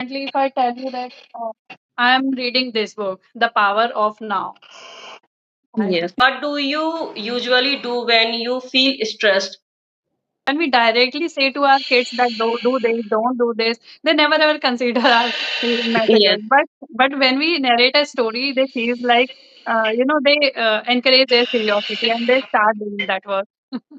Currently, if I tell you that I am reading this book, The Power of Now. I, Yes. What do you usually do when you feel stressed? when we directly say to our kids that don't do this, don't do this, they never ever consider our Yes. messages. But when we narrate a story, they feel like they encourage their curiosity and they start doing that work.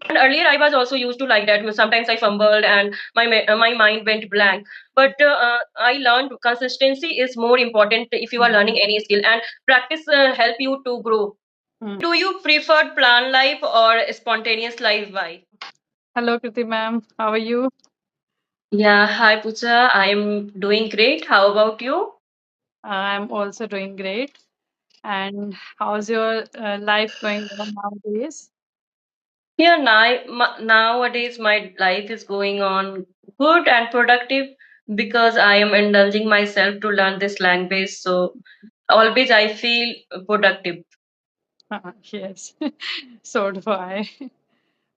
And earlier, I was also used to like that. Sometimes I fumbled and my mind went blank. But I learned consistency is more important if you are learning any skill, and practice help you to grow. Hmm. Do you prefer plan life or spontaneous life? Why? Hello, Kriti ma'am. How are you? Yeah, hi Pooja. I'm doing great. How about you? I'm also doing great. And how's your life going on nowadays? Yeah, nowadays my life is going on good and productive because I am indulging myself to learn this language. So always I feel productive. Yes, so do I.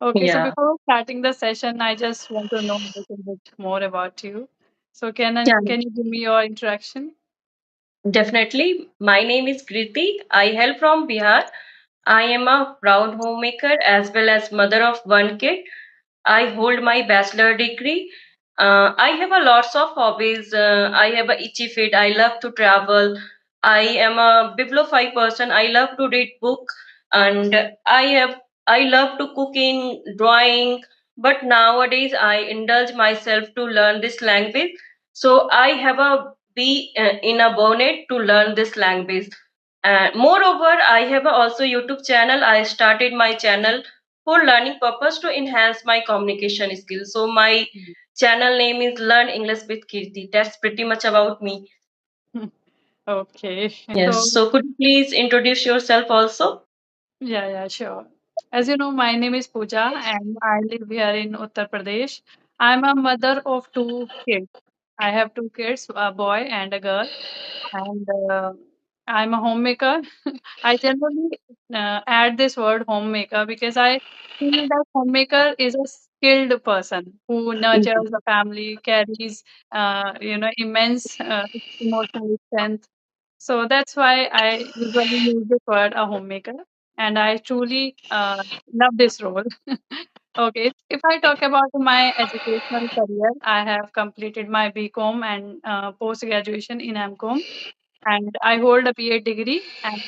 Okay, so Yeah. before starting the session, I just want to know a little bit more about you. So Yeah, can you give me your introduction? definitely. My name is Kriti. I hail from Bihar. I am a proud homemaker as well as mother of one kid. I hold my bachelor degree. I have a lots of hobbies. I have a itchy feet. I love to travel. I am a bibliophile person. I love to read book, and I love to cooking, drawing. But nowadays I indulge myself to learn this language. So I have a be in a bonnet to learn this language. Moreover, I have also YouTube channel. I started my channel for learning purpose to enhance my communication skills. So my channel name is Learn English with Kirti. That's pretty much about me. Okay, Yes. so So could you please introduce yourself also? yeah, sure. As you know, my name is Pooja and I live here in Uttar Pradesh. I'm a mother of two kids. I have two kids, a boy and a girl, and I'm a homemaker. I generally add this word homemaker because I feel that homemaker is a skilled person who Mhm. nurtures the family, carries immense emotional strength. So that's why I usually use the word a homemaker, and I truly love this role. Okay, if I talk about my educational career, I have completed my BCom and post graduation in MCom, and I hold a BA degree. And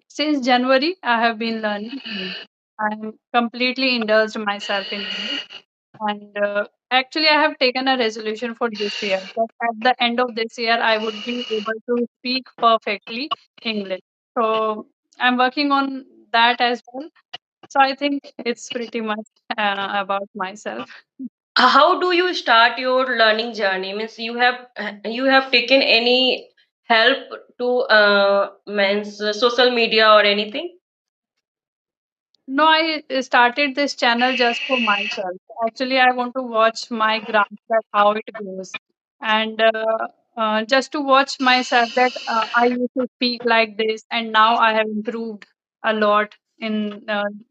since January, I have been learning English. I'm completely indulged myself in English. And actually, I have taken a resolution for this year that at the end of this year, I would be able to speak perfectly English. So I'm working on that as well. So I think it's pretty much about myself. How do you start your learning journey? Means you have taken any help to means social media or anything? No, I started this channel just for myself. Actually, I want to watch my graph that how it goes, and just to watch myself that I used to speak like this, and now I have improved a lot in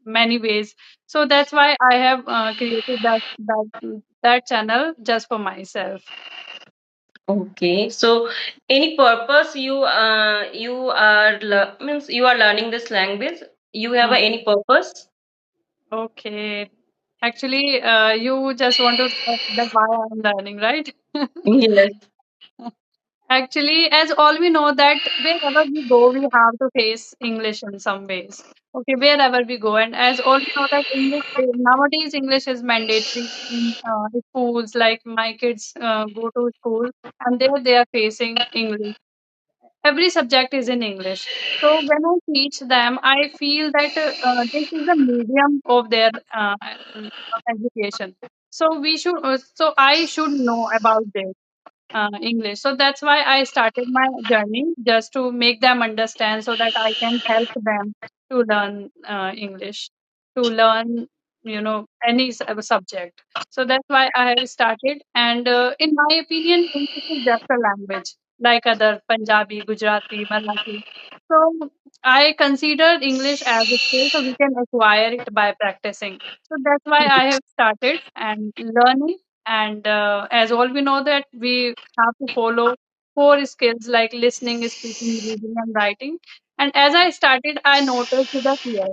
many ways. So that's why I have created that channel just for myself. Okay, so any purpose means you are learning this language? You have Hmm. any purpose? Okay. Actually, you just want to know that why I'm learning, right? Yes. Actually, as all we know that wherever we go, we have to face English in some ways. Okay, wherever we go, and as all we know that English nowadays English is mandatory in schools. Like my kids go to school, and there they are facing English. Every subject is in English. So when I teach them, I feel that this is the medium of their education. So so I should know about this English. So that's why I started my journey just to make them understand so that I can help them to learn English, to learn, any subject. So that's why I have started. And in my opinion, English is just a language like other Punjabi, Gujarati, Marathi. So I consider English as a skill, so we can acquire it by practicing. So that's why I have started and learning. And as all we know that we have to follow four skills like listening, speaking, reading, and writing. And as I started, I noticed that yes,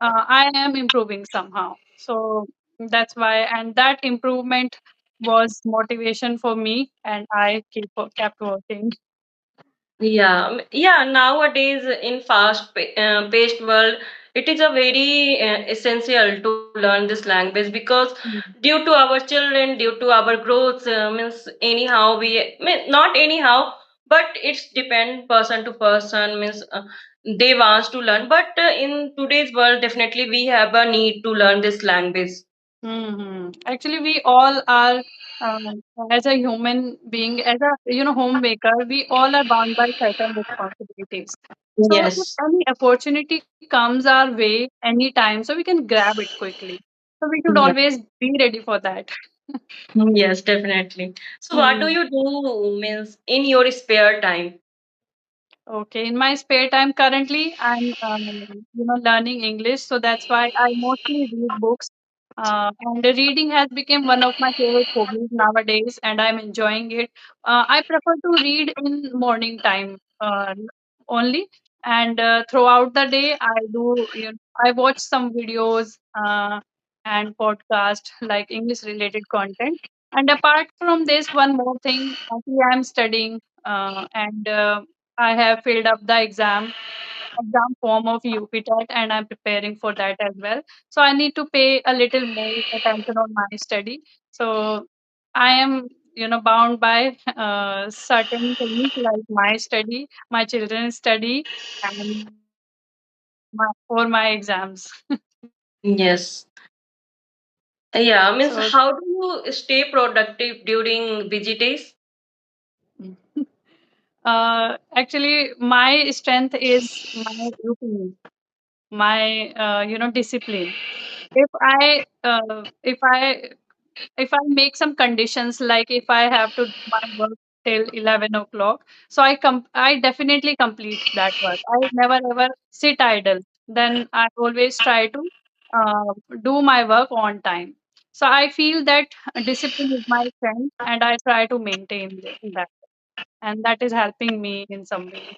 I am improving somehow. So that's why, and that improvement was motivation for me, and I kept working. Yeah. Nowadays, in paced world, it is a very essential to learn this language because Mm. due to our children, due to our growth, means anyhow not anyhow, but it's depend person to person. Means they wants to learn, but in today's world, definitely we have a need to learn this language. Actually, we all are, as a human being, as a homemaker, we all are bound by certain responsibilities. So if Yes. any opportunity comes our way anytime, so we can grab it quickly. So we should Yeah. always be ready for that. Yes, definitely. So, what do Hmm. you do means in your spare time? Okay, in my spare time currently, I'm learning English, so that's why I mostly read books. And the reading has become one of my favorite hobbies nowadays, and I'm enjoying it. I prefer to read in morning time only, and throughout the day, I watch some videos and podcast like English related content. And apart from this, one more thing, actually, I'm studying, and I have filled up the exam form of UPTET, and I'm preparing for that as well. So I need to pay a little more attention on my study. So I am, bound by certain things like my study, my children's study, and for my exams. Yes. Yeah, means So how do you stay productive during busy days? actually, my strength is my routine, my discipline. If I make some conditions, like if I have to do my work till 11 o'clock, so I definitely complete that work. I never ever sit idle. Then I always try to uh, do my work on time. So I feel that discipline is my strength, and I try to maintain that, and that is helping me in some way.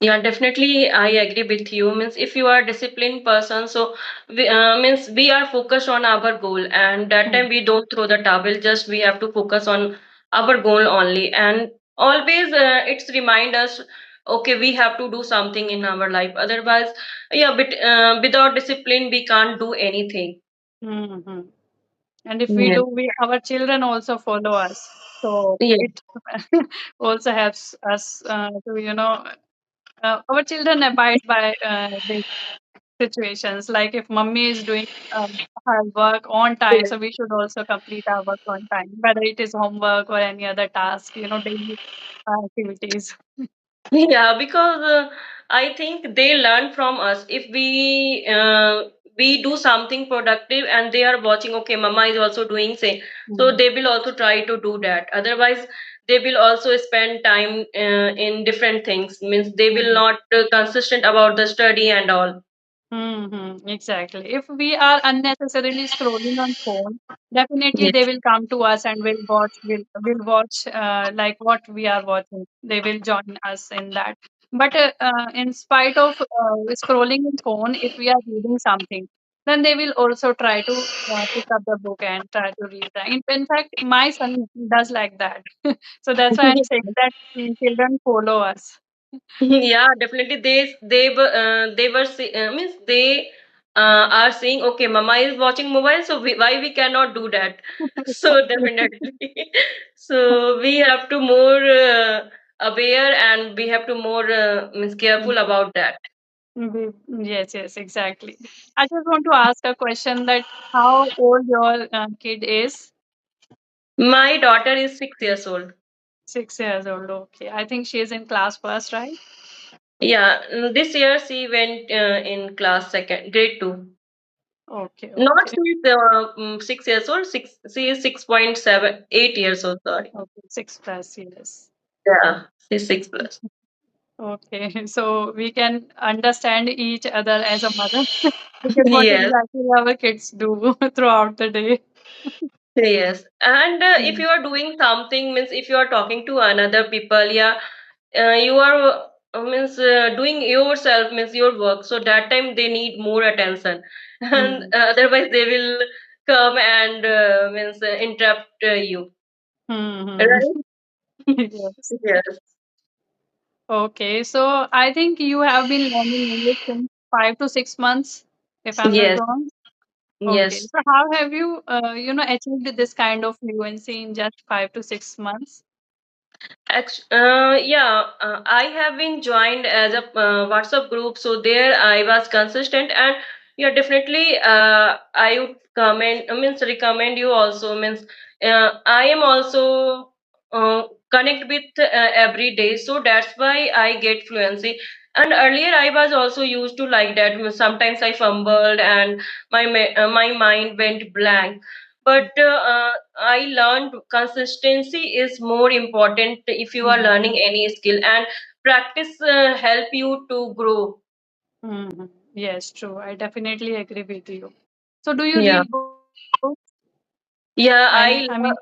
Yeah, definitely. I agree with you. Means if you are a disciplined person, so means we are focused on our goal, and that Hmm. time we don't throw the towel. Just we have to focus on our goal only, and always it's remind us. Okay, we have to do something in our life. Otherwise, yeah, but without discipline, we can't do anything. Hmm. And if we Yes. do, our children also follow us. So Yes. it also helps us to, our children abide by these situations. Like if mummy is doing her work on time, so we should also complete our work on time, whether it is homework or any other task, daily activities. Yeah, because I think they learn from us. If we do something productive and they are watching, okay, mama is also doing same, so Mm. they will also try to do that. Otherwise, they will also spend time in different things. Means they will Mm. not consistent about the study and all. Exactly. If we are unnecessarily scrolling on phone, definitely they Yes. will come to us and will watch like what we are watching. They will join us in that. But in spite of scrolling in phone, if we are reading something, then they will also try to pick up the book and try to read that. In fact, my son does like that. So that's why I'm saying that children follow us. Yeah, definitely. Means they are saying, okay, mama is watching mobile, so why we cannot do that? So definitely, so we have to more aware and we have to more means careful about that. Yes, yes, exactly. I just want to ask a question that how old your kid is? My daughter is 6 years old. 6 years old. Okay. I think she is in class first, right? Yeah, this year she went in class second, grade two. Okay, Not okay. she's 6 years old. She is 6.7, 8 years old. Sorry. Okay, 6 plus years. Yeah, she's 6 plus. Okay, so we can understand each other as a mother because what Yes. exactly our kids do throughout the day. Yes, and if Mm, you are doing something, means if you are talking to another people, yeah, you are means doing yourself, means your work. So that time they need more attention, and mm, otherwise they will come and means interrupt you. mm, Right? yes. Yes. Okay, so I think you have been learning English since 5 to 6 months, if I'm not Yes. wrong. Okay, Yes. so how have you, achieved this kind of fluency in just 5 to 6 months? Yeah, I have been joined as a WhatsApp group, so there I was consistent, and yeah, definitely, I would comment, means recommend you also, means I am also connect with every day, so that's why I get fluency. And earlier I was also used to like that. Sometimes I fumbled and my mind went blank, but I learned consistency is more important if you are Mm-hmm. learning any skill, and practice help you to grow. Mm-hmm. Yes, true. I definitely agree with you. So, do you Yeah, read books? yeah, I mean,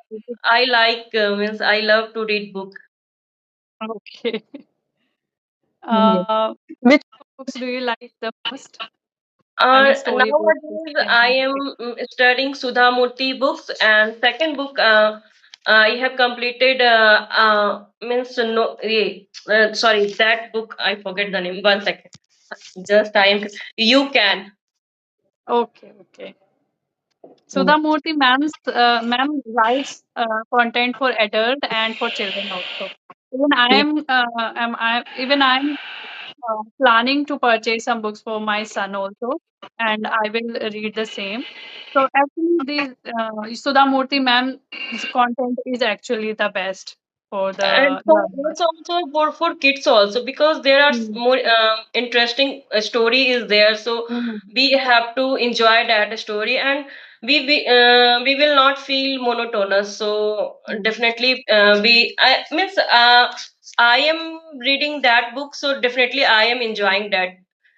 I like means I love to read book. okay. Yes. Which books do you like the most? I mean, storybooks, Nowadays, I fiction, am fiction. studying Sudha Murty books, and second book I have completed. Means no, sorry, that book I forget the name. 1 second, just I am. You can. Okay, okay. Mm. Sudha Murty ma'am writes content for adult and for children also. Even I'm planning to purchase some books for my son also, and I will read the same. So actually, the Sudha Murty ma'am's content is actually the best for And the for learners. us also, for kids also, because there are Mm, more interesting story is there, so mm, we have to enjoy that story, and we will not feel monotonous. So mm, definitely we I means I am reading that book, so definitely I am enjoying that.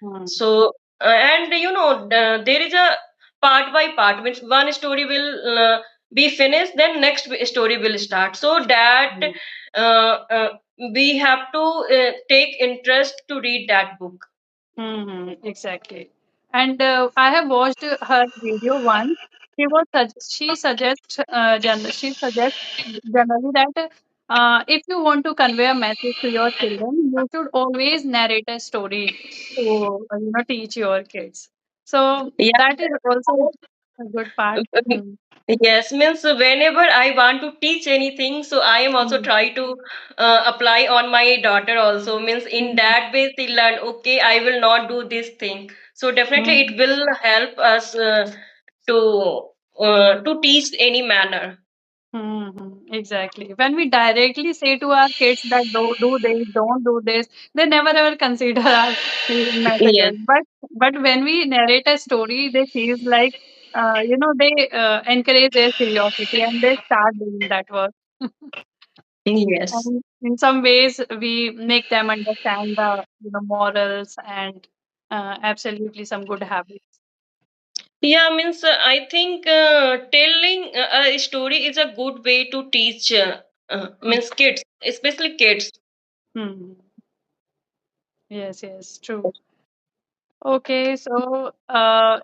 mm, So and there is a part by part, means one story will be finished, then next story will start, so that mm. we have to take interest to read that book. Exactly. And I have watched her video once. She suggests generally that if you want to convey a message to your children, you should always narrate a story to teach your kids. So Yeah. that is also a good part. Mm, Yes, means whenever I want to teach anything, so I am also mm, try to apply on my daughter also. Means in mm, that way she learn. Okay, I will not do this thing. So definitely it mm. will help us to teach any manner. Exactly. When we directly say to our kids that don't do this, don't do this, they never ever consider our Yes. messages. But when we narrate a story, they feel like they encourage their curiosity and they start doing that work. Yes. And in some ways, we make them understand the morals and absolutely some good habits. Yeah, means I think telling a story is a good way to teach means kids, especially kids. Hmm. Yes, yes, true. Okay, so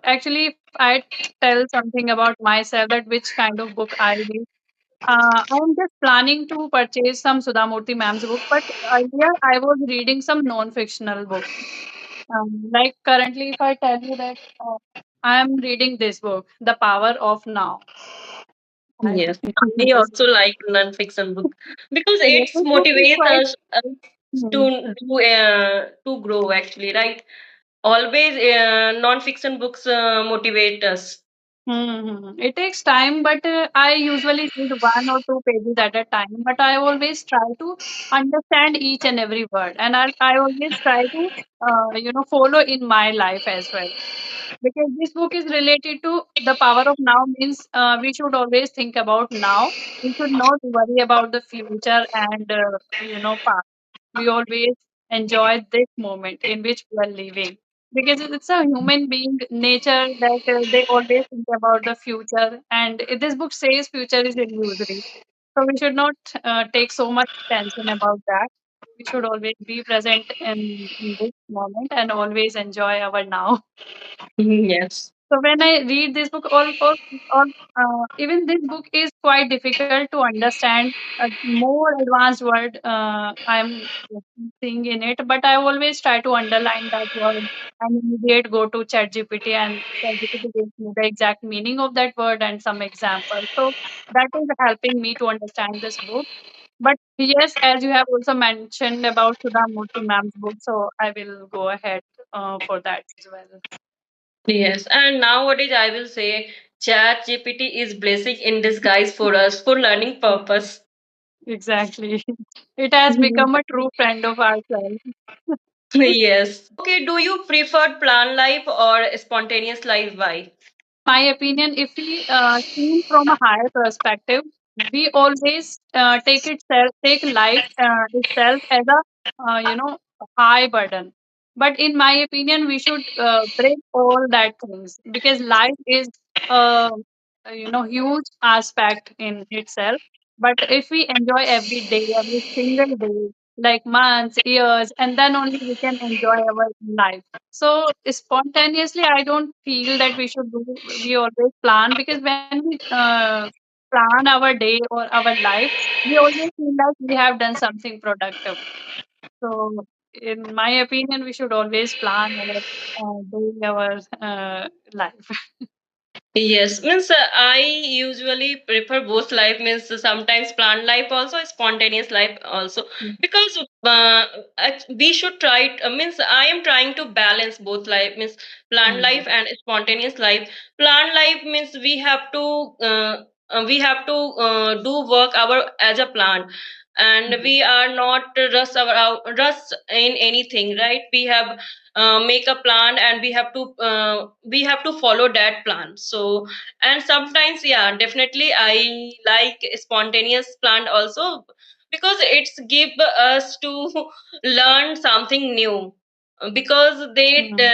actually, if I tell something about myself, that which kind of book I read, I'm just planning to purchase some Sudha Murty ma'am's book, but earlier I was reading some non-fictional books. Like currently, if I tell you that I am reading this book, The Power of Now. I, Yes, I this, also like non-fiction book because yes, it this book is motivates quite. us Hmm. to grow actually, right? Always non-fiction books motivate us. It takes time, but I usually read 1 or 2 pages at a time. But I always try to understand each and every word, and I always try to follow in my life as well. Because this book is related to the power of now means we should always think about now. We should not worry about the future and past. We always enjoy this moment in which we are living. because it's a human being nature that they always think about the future, and this book says future is illusory, so we should not take so much tension about that. We should always be present in this moment and always enjoy our now. Yes. So when I read this book, even this book is quite difficult to understand. A more advanced word I'm seeing in it, but I always try to underline that word and immediate go to ChatGPT, and ChatGPT gives me the exact meaning of that word and some examples. So that is helping me to understand this book. But yes, as you have also mentioned about Sudha Murty ma'am's book, so I will go ahead for that as well. Yes, and nowadays I will say Chat GPT is blessing in disguise for us for learning purpose. Exactly. It has become a true friend of ourselves. Yes. Okay, do you prefer plan life or spontaneous life? Why? My opinion, if we see from a higher perspective, we always take life itself as a a high burden. But in my opinion, we should break all that things, because life is huge aspect in itself. But if we enjoy every day, every single day, like months, years, and then only we can enjoy our life. So spontaneously, I don't feel that we should do. We always plan, because when we plan our day or our life, we always feel like we have done something productive. So, in my opinion, we should always plan our day, our life. Yes, means I usually prefer both life, means sometimes planned life also, spontaneous life also, because we should try means I am trying to balance both life, means planned life Mm, and spontaneous life. Planned life means we have to do work our as a plan, and mm, we are not rush in anything, right? We have make a plan and we have to follow that plan. So and sometimes, yeah, definitely I like spontaneous plan also, because it's give us to learn something new. Because mm,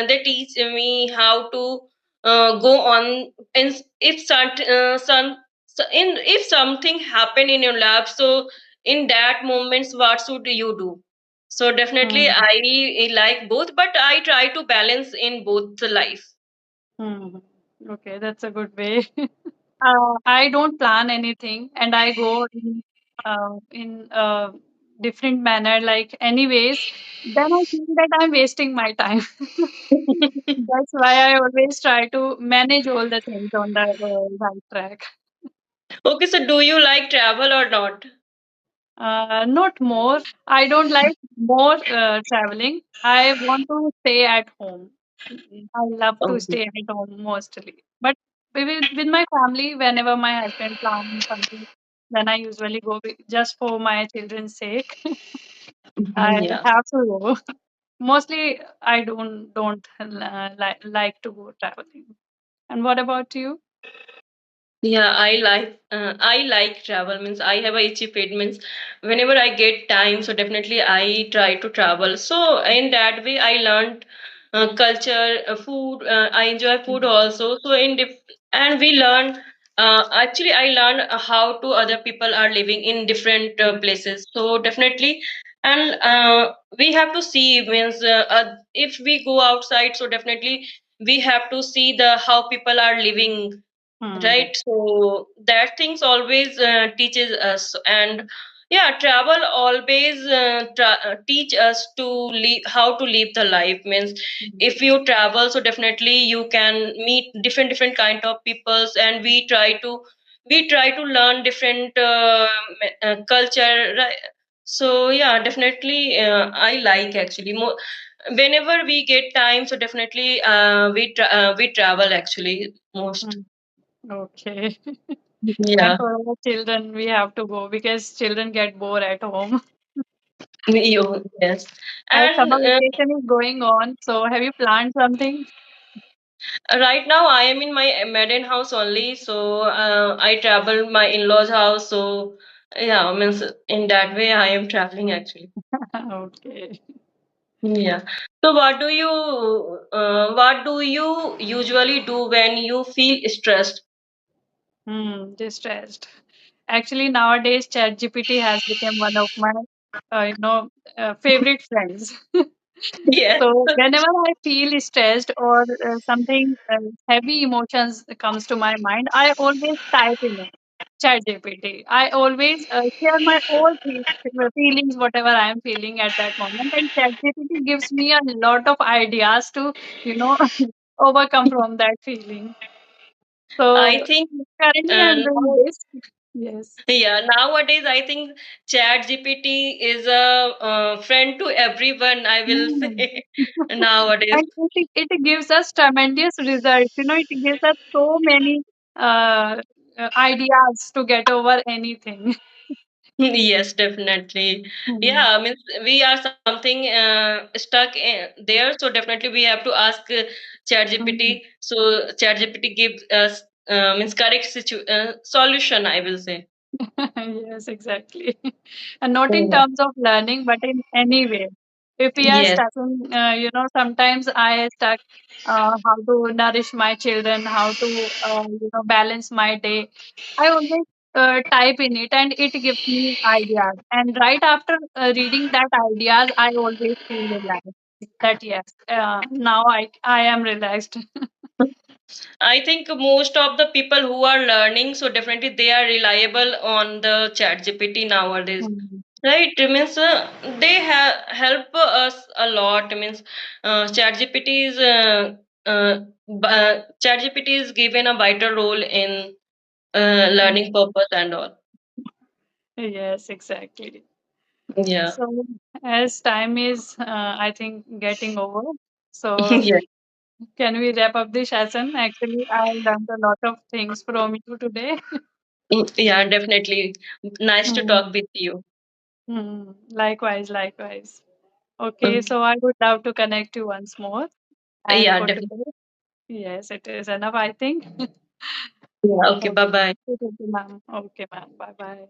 they teach me how to go on. And if if something happen in your lab, so in that moments what should you do? So definitely mm, I like both, but I try to balance in both the life. mm. Okay, that's a good way. I don't plan anything, and I go in a different manner. Like, anyways, then I feel that I'm wasting my time. That's why I always try to manage all the things on the right track. Okay, so do you like travel or not? Not more. I don't like more traveling. I want to stay at home. I love to Okay. stay at home mostly. But with my family, whenever my husband plans something, then I usually go just for my children's sake. I Mhm, yeah. have to go. Mostly, I don't like to go traveling. And what about you? Yeah, I like travel. Means I have a itchy feet. Means whenever I get time, so definitely I try to travel. So in that way, I learned culture, food. I enjoy food Mm, also. So and we learn. Actually, I learn how to other people are living in different places. So definitely, and we have to see, means if we go outside, so definitely we have to see the how people are living, mm, right? So that things always teaches us. And yeah, travel always teach us to live how to live the life. Means mm, if you travel, so definitely you can meet different kind of peoples, and we try to learn different culture, right? So yeah, definitely I like actually more whenever we get time, so definitely we travel actually most. mm. Okay. And Yeah. for our children, we have to go because children get bored at home. Yes. Our And summer vacation is going on, so have you planned something? right now I am in my maiden house only, so I travel my in-laws house. So yeah, means in that way I am traveling actually. Okay. Yeah. So what do you usually do when you feel stressed? Distressed. Actually, nowadays, ChatGPT has become one of my, favorite friends. Yes. So whenever I feel stressed or something heavy emotions comes to my mind, I always type in it, ChatGPT. I always share my all feelings, whatever I am feeling at that moment, and ChatGPT gives me a lot of ideas to, you know, overcome from that feeling. I So think currently, I'm doing now, this. Yes. yeah, nowadays I think Chat GPT is a friend to everyone, I will Hmm. say nowadays. And it gives us tremendous results. It gives us so many uh, ideas to get over anything. Yes, definitely. Hmm. Yeah, means we are something stuck there, so definitely we have to ask Hmm. ChatGPT. So ChatGPT gives us means correct solution, I will say. Yes, exactly. And not in Yeah. terms of learning, but in any way. If we are Yes. stuck in, sometimes I stuck how to nourish my children, how to, balance my day. I always type in it and it gives me ideas. And right after reading that ideas, I always feel relaxed. That yes, now I am relaxed. I think most of the people who are learning, so definitely they are reliable on the Chat GPT nowadays. Mm. Right, means they help us a lot. Means ChatGPT is ChatGPT is given a vital role in learning Mm. purpose and all. Yes, exactly. Yeah, So, as time is, I think, getting over, so yeah, can we wrap up the session? Actually, I learned a lot of things from you today. yeah, definitely. Nice to Mm. talk with you. Likewise, likewise. Okay, Okay. so I would love to connect you once more. And Yeah, for definitely. today, yes, it is enough, I think. Yeah, okay. Bye Okay, bye. okay, ma'am. Okay, ma'am. Bye bye.